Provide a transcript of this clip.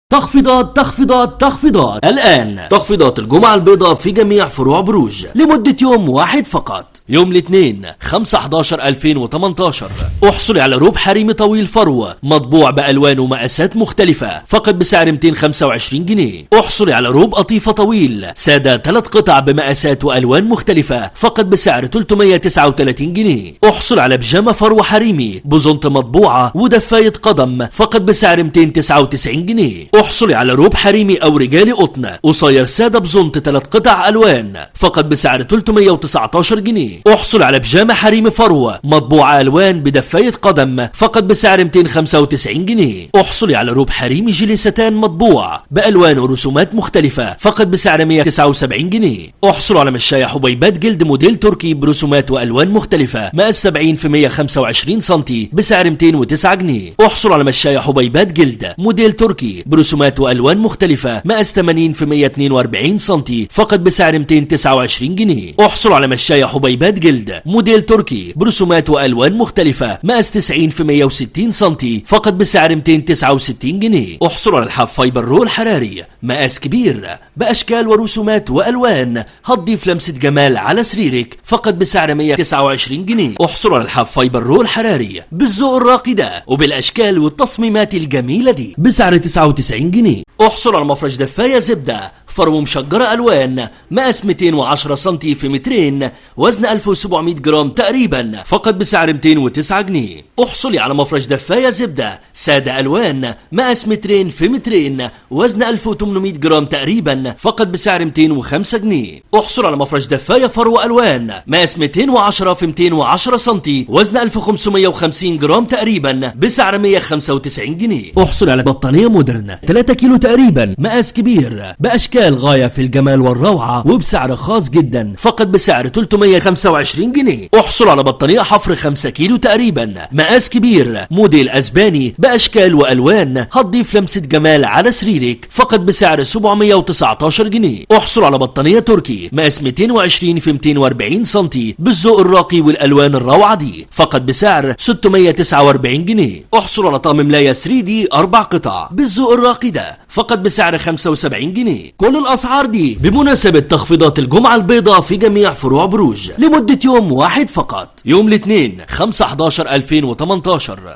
تخفيضات الآن. تخفيضات الجمعة البيضاء في جميع فروع بروج لمدة يوم واحد فقط، يوم الاثنين 5/11/2018. احصلي على روب حريمي طويل فروة مطبوع بألوان ومقاسات مختلفة فقط بسعر 225 جنيه. احصلي على روب قطيفة طويل سادة 3 قطع بمقاسات وألوان مختلفة فقط بسعر 339 جنيه. احصلي على بيجامة فروة حريمي بزنط مطبوعة ودفاية قدم فقط بسعر 299 جنيه. احصلي على روب حريمي او رجالي قطن قصير ساده بزنط 3 قطع الوان فقط بسعر 319 جنيه. احصل على بيجامه حريمي فروه مطبوعه الوان بدفايه قدم فقط بسعر 295 جنيه. احصلي على روب حريمي جيلي ستان مطبوع بالوان ورسومات مختلفه فقط بسعر 179 جنيه. احصلوا على مشايه حبيبات جلد موديل تركي برسومات والوان مختلفه مقاس 70 في 125 سم بسعر 209 جنيه. احصلوا على مشايه حبيبات جلد موديل تركي برسومات والوان مختلفه مقاس 80 في 142 سم فقط بسعر 229 جنيه. احصلوا على مشايه حبيبات جلد موديل تركي برسومات والوان مختلفه مقاس 90 في 160 سم فقط بسعر 269 جنيه. احصلوا على الحاف فايبر رول حراري مقاس كبير باشكال ورسومات والوان هتضيف لمسه جمال على سريرك فقط بسعر 129 جنيه. احصلوا على الحاف فايبر رول حراري بالذوق الراقي ده وبالاشكال والتصميمات الجميله دي بسعر 99 جنيه. احصل على مفرش دفايه زبده فرو مشجره الوان مقاس 210 سم في مترين وزن 1700 جرام تقريبا فقط بسعر 209 جنيه. احصلي على مفرش دفايه زبده ساده الوان مقاس مترين في مترين وزن 1800 جرام تقريبا فقط بسعر 205 جنيه. احصل على مفرش دفايه فرو الوان مقاس 210 في 210 سم وزن 1550 جرام تقريبا بسعر 195 جنيه. احصل على بطانيه مودرن 3 كيلو تقريبا مقاس كبير باشكال غايه في الجمال والروعه وبسعر خاص جدا فقط بسعر 325 جنيه. احصل على بطانيه حفر 5 كيلو تقريبا مقاس كبير موديل اسباني باشكال والوان هتضيف لمسه جمال على سريرك فقط بسعر 719 جنيه. احصل على بطانيه تركي مقاس 220 في 240 سم بالذوق الراقي والالوان الروعه دي فقط بسعر 649 جنيه. احصل على طقم ملايه 3 دي 4 قطع بالذوق الراقي ده فقط بسعر 75 جنيه. كل الاسعار دي بمناسبة تخفيضات الجمعة البيضاء في جميع فروع بروج لمدة يوم واحد فقط، يوم الاثنين 5/11/2018.